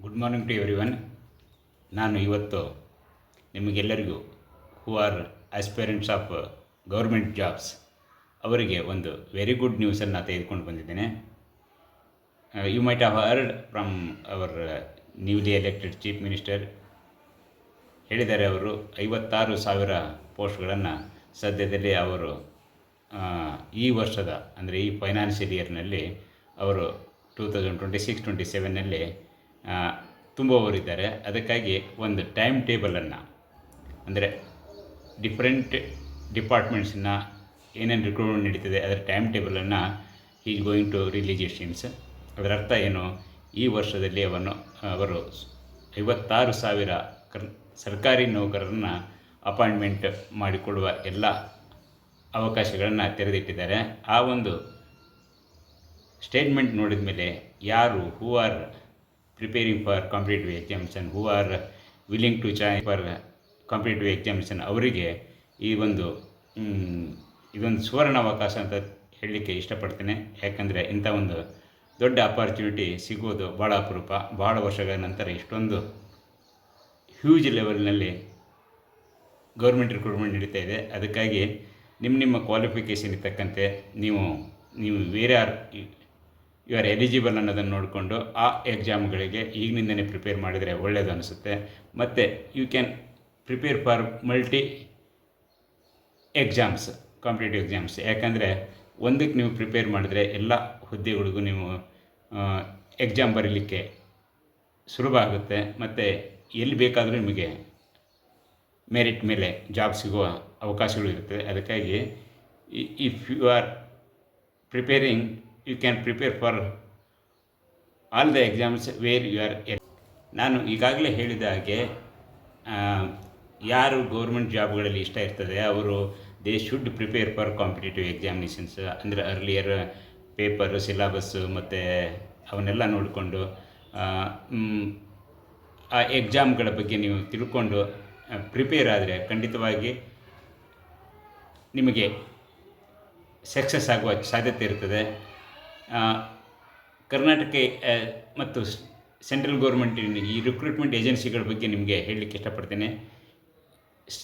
Good morning to everyone. ನಾನು ಇವತ್ತು ನಿಮಗೆಲ್ಲರಿಗೂ who are aspirants of government jobs ಅವರಿಗೆ ಒಂದು ವೆರಿ ಗುಡ್ ನ್ಯೂಸನ್ನು ತೆಗೆದುಕೊಂಡು ಬಂದಿದ್ದೇನೆ. You might have heard from our newly elected chief minister. ಹೇಳಿದ್ದಾರೆ ಅವರು 56,000 ಪೋಸ್ಟ್ಗಳನ್ನು ಸದ್ಯದಲ್ಲಿ ಅವರು ಈ ವರ್ಷದ ಅಂದರೆ ಈ ಫೈನಾನ್ಷಿಯಲ್ ಇಯರ್ನಲ್ಲಿ ಅವರು 2026-27ನಲ್ಲಿ ತುಂಬುವವರಿದ್ದಾರೆ. ಅದಕ್ಕಾಗಿ ಒಂದು ಟೈಮ್ ಟೇಬಲನ್ನು ಅಂದರೆ ಡಿಫ್ರೆಂಟ್ ಡಿಪಾರ್ಟ್ಮೆಂಟ್ಸನ್ನ ಏನೇನು ರಿಕ್ರೂಟ್ಮೆಂಟ್ ನಡೀತದೆ ಅದರ ಟೈಮ್ ಟೇಬಲನ್ನು is going to release it seems. ಅದರ ಅರ್ಥ ಏನು, ಈ ವರ್ಷದಲ್ಲಿ ಅವರು 56,000 ಸರ್ಕಾರಿ ನೌಕರರನ್ನು ಅಪಾಯಿಂಟ್ಮೆಂಟ್ ಮಾಡಿಕೊಡುವ ಎಲ್ಲ ಅವಕಾಶಗಳನ್ನು ತೆರೆದಿಟ್ಟಿದ್ದಾರೆ. ಆ ಒಂದು ಸ್ಟೇಟ್ಮೆಂಟ್ ನೋಡಿದ ಮೇಲೆ ಯಾರು who are preparing for competitive examination, who are willing to join for competitive examination ಅವರಿಗೆ ಇದೊಂದು ಸುವರ್ಣ ಅವಕಾಶ ಅಂತ ಹೇಳಲಿಕ್ಕೆ ಇಷ್ಟಪಡ್ತೇನೆ. ಯಾಕಂದರೆ ಇಂಥ ಒಂದು ದೊಡ್ಡ ಅಪಾರ್ಚುನಿಟಿ ಸಿಗೋದು ಭಾಳ ಅಪರೂಪ. ಭಾಳ ವರ್ಷಗಳ ನಂತರ ಇಷ್ಟೊಂದು ಹ್ಯೂಜ್ ಲೆವೆಲ್ನಲ್ಲಿ ಗೌರ್ಮೆಂಟ್ ರಿಕ್ರೂಟ್ಮೆಂಟ್ ನಡೀತಾ ಇದೆ. ಅದಕ್ಕಾಗಿ ನಿಮ್ಮ ಕ್ವಾಲಿಫಿಕೇಷನ್ ಇರ್ತಕ್ಕಂತೆ ನೀವು ಯು ಆರ್ ಎಲಿಜಿಬಲ್ ಅನ್ನೋದನ್ನು ನೋಡಿಕೊಂಡು ಆ ಎಕ್ಸಾಮ್ಗಳಿಗೆ ಈಗಿನಿಂದಲೇ ಪ್ರಿಪೇರ್ ಮಾಡಿದರೆ ಒಳ್ಳೆಯದು ಅನಿಸುತ್ತೆ. ಮತ್ತು you can prepare for multi exams, competitive exams. ಯಾಕಂದರೆ ಒಂದಕ್ಕೆ ನೀವು ಪ್ರಿಪೇರ್ ಮಾಡಿದರೆ ಎಲ್ಲ ಹುದ್ದೆಗಳಿಗೂ ನೀವು ಎಕ್ಸಾಮ್ ಬರೀಲಿಕ್ಕೆ ಸುಲಭ ಆಗುತ್ತೆ. ಮತ್ತು ಎಲ್ಲಿ ಬೇಕಾದರೂ ನಿಮಗೆ ಮೆರಿಟ್ ಮೇಲೆ ಜಾಬ್ ಸಿಗುವ ಅವಕಾಶಗಳು ಇರುತ್ತೆ. ಅದಕ್ಕಾಗಿ if you are preparing you can prepare for all the exams where you are. ನಾನು ಈಗಾಗಲೇ ಹೇಳಿದ ಹಾಗೆ ಯಾರು ಗೌರ್ಮೆಂಟ್ ಜಾಬ್ಗಳಲ್ಲಿ ಇಷ್ಟ ಇರ್ತದೆ ಅವರು they should prepare for competitive examinations. ಅಂದರೆ ಅರ್ಲಿಯರ್ ಪೇಪರ್ ಸಿಲೆಬಸ್ಸು ಮತ್ತು ಅವನ್ನೆಲ್ಲ ನೋಡಿಕೊಂಡು ಆ ಎಕ್ಸಾಮ್ಗಳ ಬಗ್ಗೆ ನೀವು ತಿಳ್ಕೊಂಡು ಪ್ರಿಪೇರ್ ಆದರೆ ಖಂಡಿತವಾಗಿ ನಿಮಗೆ ಸಕ್ಸಸ್ ಆಗುವ ಸಾಧ್ಯತೆ ಇರ್ತದೆ. ಕರ್ನಾಟಕ ಮತ್ತು ಸೆಂಟ್ರಲ್ ಗೌರ್ಮೆಂಟಿನ ಈ ರಿಕ್ರೂಟ್ಮೆಂಟ್ ಏಜೆನ್ಸಿಗಳ ಬಗ್ಗೆ ನಿಮಗೆ ಹೇಳಲಿಕ್ಕೆ ಇಷ್ಟಪಡ್ತೇನೆ.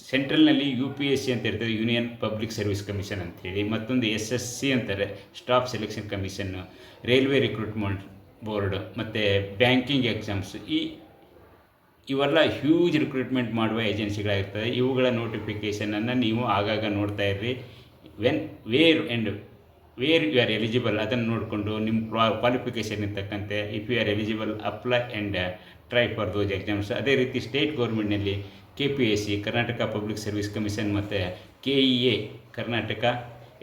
ಸೆಂಟ್ರಲ್ನಲ್ಲಿ UPSC ಅಂತ ಇರ್ತದೆ, ಯೂನಿಯನ್ ಪಬ್ಲಿಕ್ ಸರ್ವಿಸ್ ಕಮಿಷನ್ ಅಂಥೇಳಿ. ಮತ್ತೊಂದು SSC ಅಂತಾರೆ, staff selection commission, railway recruitment board ಮತ್ತು ಬ್ಯಾಂಕಿಂಗ್ ಎಕ್ಸಾಮ್ಸ್. ಇವೆಲ್ಲ ಹ್ಯೂಜ್ ರಿಕ್ರೂಟ್ಮೆಂಟ್ ಮಾಡುವ ಏಜೆನ್ಸಿಗಳಾಗಿರ್ತದೆ. ಇವುಗಳ ನೋಟಿಫಿಕೇಷನನ್ನು ನೀವು ಆಗಾಗ ನೋಡ್ತಾ ಇರ್ರಿ. ವೇರ್ ಯು ಆರ್ ಎಲಿಜಿಬಲ್ ಅದನ್ನು ನೋಡಿಕೊಂಡು ನಿಮ್ಮ ಕ್ವಾಲಿಫಿಕೇಷನ್ ಇರ್ತಕ್ಕಂತೆ if you are eligible apply and try for those exams. ಅದೇ ರೀತಿ ಸ್ಟೇಟ್ ಗೌರ್ಮೆಂಟ್ನಲ್ಲಿ KPSC, Karnataka public service commission, ಮತ್ತು KEA, ಕರ್ನಾಟಕ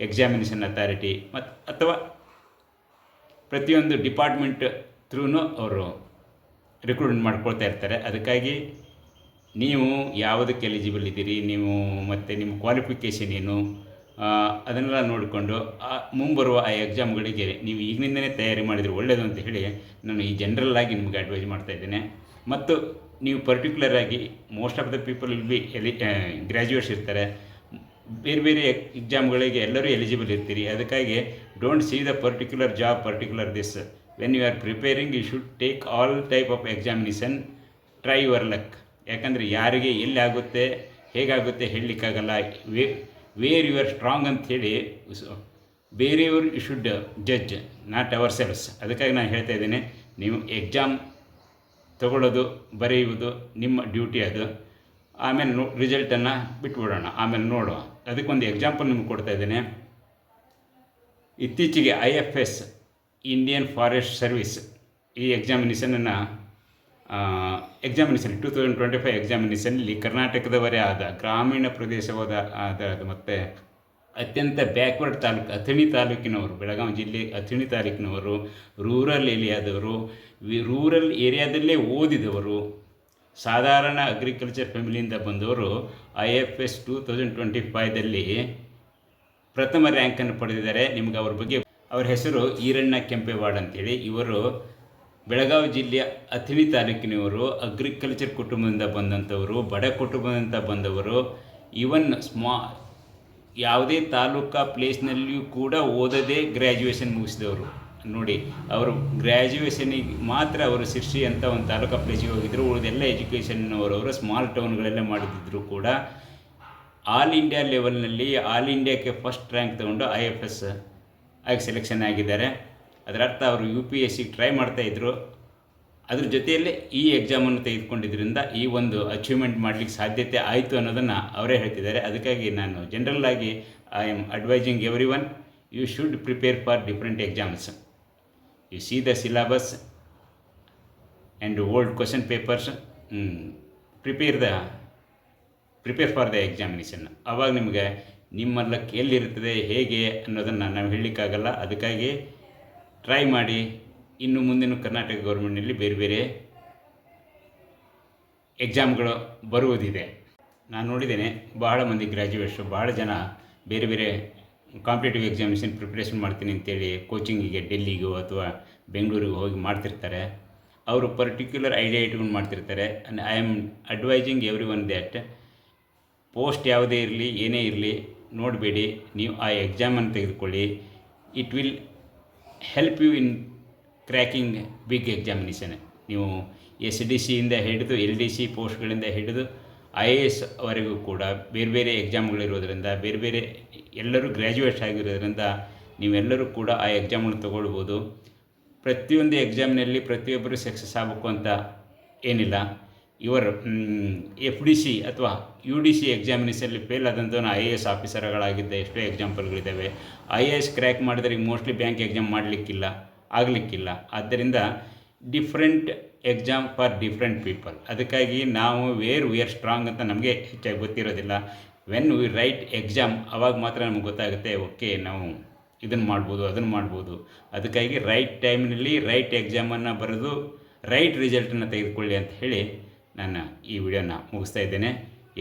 ಎಕ್ಸಾಮಿನೇಷನ್ ಅಥಾರಿಟಿ, ಅಥವಾ ಪ್ರತಿಯೊಂದು ಡಿಪಾರ್ಟ್ಮೆಂಟ್ ಥ್ರೂನು ಅವರು ರಿಕ್ರೂಟ್ಮೆಂಟ್ ಮಾಡ್ಕೊಳ್ತಾ ಇರ್ತಾರೆ. ಅದಕ್ಕಾಗಿ ನೀವು ಯಾವುದಕ್ಕೆ ಎಲಿಜಿಬಲ್ ಇದ್ದೀರಿ, ನೀವು ಮತ್ತು ನಿಮ್ಮ ಕ್ವಾಲಿಫಿಕೇಷನ್ ಏನು ಅದನ್ನೆಲ್ಲ ನೋಡಿಕೊಂಡು ಮುಂಬರುವ ಆ ಎಕ್ಸಾಮ್ಗಳಿಗೆ ನೀವು ಈಗಿನಿಂದಲೇ ತಯಾರಿ ಮಾಡಿದರೆ ಒಳ್ಳೆಯದು ಅಂತ ಹೇಳಿ ನಾನು ಈ ಜನರಲ್ಲಾಗಿ ನಿಮಗೆ ಅಡ್ವೈಸ್ ಮಾಡ್ತಾ ಇದ್ದೇನೆ. ಮತ್ತು ನೀವು ಪರ್ಟಿಕ್ಯುಲರ್ ಆಗಿ most of the people will be graduates ಇರ್ತಾರೆ, ಬೇರೆ ಬೇರೆ ಎಕ್ಸಾಮ್ಗಳಿಗೆ ಎಲ್ಲರೂ ಎಲಿಜಿಬಲ್ ಇರ್ತೀರಿ. ಅದಕ್ಕಾಗಿ don't see the particular job, particular this. When you are preparing you should take all type of examination, try your luck. ಯಾಕಂದರೆ ಯಾರಿಗೆ ಎಲ್ಲಿ ಆಗುತ್ತೆ ಹೇಗಾಗುತ್ತೆ ಹೇಳಲಿಕ್ಕಾಗಲ್ಲ. ವೇರ್ ಯು ಆರ್ ಸ್ಟ್ರಾಂಗ್ ಅಂಥೇಳಿ ಬೇರೆಯವರು you should judge, not ourselves. ಅದಕ್ಕಾಗಿ ನಾನು ಹೇಳ್ತಾ ಇದ್ದೇನೆ, ನೀವು ಎಕ್ಸಾಮ್ ತಗೊಳ್ಳೋದು ಬರೆಯುವುದು ನಿಮ್ಮ ಡ್ಯೂಟಿ ಅದು. ಆಮೇಲೆ ರಿಸಲ್ಟನ್ನು ಬಿಟ್ಬಿಡೋಣ, ಆಮೇಲೆ ನೋಡುವ. ಅದಕ್ಕೊಂದು ಎಕ್ಸಾಂಪಲ್ ನಿಮ್ಗೆ ಕೊಡ್ತಾ ಇದ್ದೇನೆ. ಇತ್ತೀಚೆಗೆ IFS, ಇಂಡಿಯನ್ ಫಾರೆಸ್ಟ್ ಸರ್ವಿಸ್, ಈ ಎಕ್ಸಾಮಿನೇಷನನ್ನು 2025 ಎಕ್ಸಾಮಿನೇಷನಲ್ಲಿ ಕರ್ನಾಟಕದವರೇ ಆದ ಗ್ರಾಮೀಣ ಪ್ರದೇಶವಾದ ಮತ್ತು ಅತ್ಯಂತ ಬ್ಯಾಕ್ವರ್ಡ್ ತಾಲೂಕು ಅಥಣಿ ತಾಲೂಕಿನವರು, ಬೆಳಗಾವಿ ಜಿಲ್ಲೆ ಅಥಣಿ ತಾಲೂಕಿನವರು, ರೂರಲ್ ಏರಿಯಾದಲ್ಲೇ ಓದಿದವರು, ಸಾಧಾರಣ ಅಗ್ರಿಕಲ್ಚರ್ ಫ್ಯಾಮಿಲಿಯಿಂದ ಬಂದವರು IFS 2025ದಲ್ಲಿ ಪ್ರಥಮ ರ್ಯಾಂಕನ್ನು ಪಡೆದಿದ್ದಾರೆ. ನಿಮಗೆ ಅವ್ರ ಬಗ್ಗೆ, ಅವರ ಹೆಸರು ಈರಣ್ಣ ಕೆಂಪೇವಾಡ್ ಅಂತೇಳಿ. ಇವರು ಬೆಳಗಾವಿ ಜಿಲ್ಲೆಯ ಅಥಣಿ ತಾಲೂಕಿನವರು, ಅಗ್ರಿಕಲ್ಚರ್ ಕುಟುಂಬದಿಂದ ಬಂದಂಥವರು, ಬಡ ಕುಟುಂಬದಿಂದ ಬಂದವರು. ಇವನ್ ಯಾವುದೇ ತಾಲೂಕಾ ಪ್ಲೇಸ್ನಲ್ಲಿಯೂ ಕೂಡ ಓದದೇ ಗ್ರ್ಯಾಜುಯೇಷನ್ ಮುಗಿಸಿದವರು. ನೋಡಿ, ಅವರು ಗ್ರ್ಯಾಜುಯೇಷನಿಗೆ ಮಾತ್ರ ಅವರು ಶಿರ್ಸಿ ಅಂತ ಒಂದು ತಾಲೂಕು ಪ್ಲೇಸಿಗೆ ಹೋಗಿದ್ದರು. ಉಳಿದೆಲ್ಲ ಎಜುಕೇಷನ್ ಅವರವರು ಸ್ಮಾಲ್ ಟೌನ್ಗಳೆಲ್ಲ ಮಾಡಿದ್ರು ಕೂಡ ಆಲ್ ಇಂಡಿಯಾ ಲೆವೆಲ್ನಲ್ಲಿ ಆಲ್ ಇಂಡಿಯಾಕ್ಕೆ ಫಸ್ಟ್ ರ್ಯಾಂಕ್ ತೊಗೊಂಡು IFS ಆಗಿ ಸೆಲೆಕ್ಷನ್ ಆಗಿದ್ದಾರೆ. ಅದರ ಅರ್ಥ ಅವರು UPSC ಟ್ರೈ ಮಾಡ್ತಾಯಿದ್ರು, ಅದ್ರ ಜೊತೆಯಲ್ಲೇ ಈ ಎಕ್ಸಾಮನ್ನು ತೆಗೆದುಕೊಂಡಿದ್ದರಿಂದ ಈ ಒಂದು ಅಚೀವ್ಮೆಂಟ್ ಮಾಡಲಿಕ್ಕೆ ಸಾಧ್ಯತೆ ಆಯಿತು ಅನ್ನೋದನ್ನು ಅವರೇ ಹೇಳ್ತಿದ್ದಾರೆ. ಅದಕ್ಕಾಗಿ ನಾನು ಜನರಲ್ ಆಗಿ I am advising everyone, you should prepare for different exams. You see the syllabus and old question papers, prepare for the examination. ಆವಾಗ ನಿಮಗೆ ನಿಮ್ಮ ಲಕ್ ಎಲ್ಲಿರ್ತದೆ ಹೇಗೆ ಅನ್ನೋದನ್ನು ನಾವು ಹೇಳಲಿಕ್ಕಾಗಲ್ಲ. ಅದಕ್ಕಾಗಿ ಟ್ರೈ ಮಾಡಿ. ಇನ್ನು ಮುಂದಿನ ಕರ್ನಾಟಕ ಗೌರ್ಮೆಂಟ್ನಲ್ಲಿ ಬೇರೆ ಬೇರೆ ಎಕ್ಸಾಮ್ಗಳು ಬರುವುದಿದೆ. ನಾನು ನೋಡಿದ್ದೇನೆ, ಬಹಳ ಮಂದಿ ಗ್ರ್ಯಾಜುಯೇಟ್ಸು, ಬಹಳ ಜನ ಬೇರೆ ಬೇರೆ ಕಾಂಪಿಟೇಟಿವ್ ಎಕ್ಸಾಮಿನೇಷನ್ ಪ್ರಿಪ್ರೇಷನ್ ಮಾಡ್ತೀನಿ ಅಂತೇಳಿ ಕೋಚಿಂಗಿಗೆ ಡೆಲ್ಲಿಗೋ ಅಥವಾ ಬೆಂಗಳೂರಿಗೆ ಹೋಗಿ ಮಾಡ್ತಿರ್ತಾರೆ. ಅವರು ಪರ್ಟಿಕ್ಯುಲರ್ ಐಡಿಯಾ ಇಟ್ಕೊಂಡು ಮಾಡ್ತಿರ್ತಾರೆ. And I am advising everyone that post ಯಾವುದೇ ಇರಲಿ ಏನೇ ಇರಲಿ ನೋಡಬೇಡಿ, ನೀವು ಆ ಎಕ್ಸಾಮನ್ನು ತೆಗೆದುಕೊಳ್ಳಿ. It will help you in cracking big examination. ನೀವು SDCಯಿಂದ ಹಿಡಿದು LDC ಪೋಸ್ಟ್ಗಳಿಂದ ಹಿಡಿದು IAS ವರೆಗೂ ಕೂಡ ಬೇರೆ ಬೇರೆ ಎಕ್ಸಾಮ್ಗಳಿರೋದ್ರಿಂದ, ಬೇರೆ ಬೇರೆ ಎಲ್ಲರೂ ಗ್ರ್ಯಾಜುಯೇಟ್ಸ್ ಆಗಿರೋದ್ರಿಂದ ನೀವೆಲ್ಲರೂ ಕೂಡ ಆ ಎಕ್ಸಾಮನ್ನು ತೊಗೊಳ್ಬೋದು. ಪ್ರತಿಯೊಂದು ಎಕ್ಸಾಮ್ನಲ್ಲಿ ಪ್ರತಿಯೊಬ್ಬರು ಸಕ್ಸಸ್ ಆಗಬೇಕು ಅಂತ ಏನಿಲ್ಲ. ಇವರು FDC ಅಥವಾ UDC ಎಕ್ಸಾಮಿನೇಷನಲ್ಲಿ ಫೇಲ್ ಆದಂಥವನ್ನ IAS ಆಫೀಸರ್ಗಳಾಗಿದ್ದ ಎಷ್ಟೋ ಎಕ್ಸಾಂಪಲ್ಗಳಿದ್ದಾವೆ. IAS ಕ್ರ್ಯಾಕ್ ಮಾಡಿದರೆ ಮೋಸ್ಟ್ಲಿ ಬ್ಯಾಂಕ್ ಎಕ್ಸಾಮ್ ಆಗಲಿಕ್ಕಿಲ್ಲ. ಆದ್ದರಿಂದ different exam for different people. ಅದಕ್ಕಾಗಿ ನಾವು ವಿ ಆರ್ ಸ್ಟ್ರಾಂಗ್ ಅಂತ ನಮಗೆ ಹೆಚ್ಚಾಗಿ ಗೊತ್ತಿರೋದಿಲ್ಲ. ವೆನ್ ವಿ ರೈಟ್ ಎಕ್ಸಾಮ್ ಆವಾಗ ಮಾತ್ರ ನಮಗೆ ಗೊತ್ತಾಗುತ್ತೆ, ಓಕೆ ನಾವು ಇದನ್ನು ಮಾಡ್ಬೋದು, ಅದನ್ನು ಮಾಡ್ಬೋದು. ಅದಕ್ಕಾಗಿ ರೈಟ್ ಟೈಮ್ನಲ್ಲಿ ರೈಟ್ ಎಕ್ಸಾಮನ್ನು ಬರೆದು ರೈಟ್ ರಿಸಲ್ಟನ್ನು ತೆಗೆದುಕೊಳ್ಳಿ ಅಂತ ಹೇಳಿ ನಾನು ಈ ವಿಡಿಯೋನ ಮುಗಿಸ್ತಾ ಇದ್ದೇನೆ.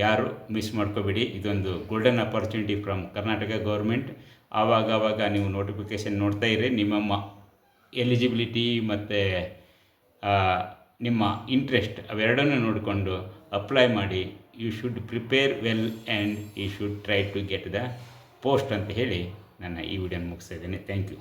ಯಾರು ಮಿಸ್ ಮಾಡ್ಕೋಬೇಡಿ. ಇದೊಂದು golden opportunity from Karnataka government. ಆವಾಗ ನೀವು ನೋಟಿಫಿಕೇಷನ್ ನೋಡ್ತಾ ಇರಿ. ನಿಮ್ಮ ಎಲಿಜಿಬಿಲಿಟಿ ಮತ್ತು ನಿಮ್ಮ ಇಂಟ್ರೆಸ್ಟ್ ಅವೆರಡನ್ನೂ ನೋಡಿಕೊಂಡು ಅಪ್ಲೈ ಮಾಡಿ. You should prepare well and you should try to get the post ಅಂತ ಹೇಳಿ ನನ್ನ ಈ ವಿಡಿಯೋನ ಮುಗಿಸ್ತಾ ಇದ್ದೇನೆ. Thank you.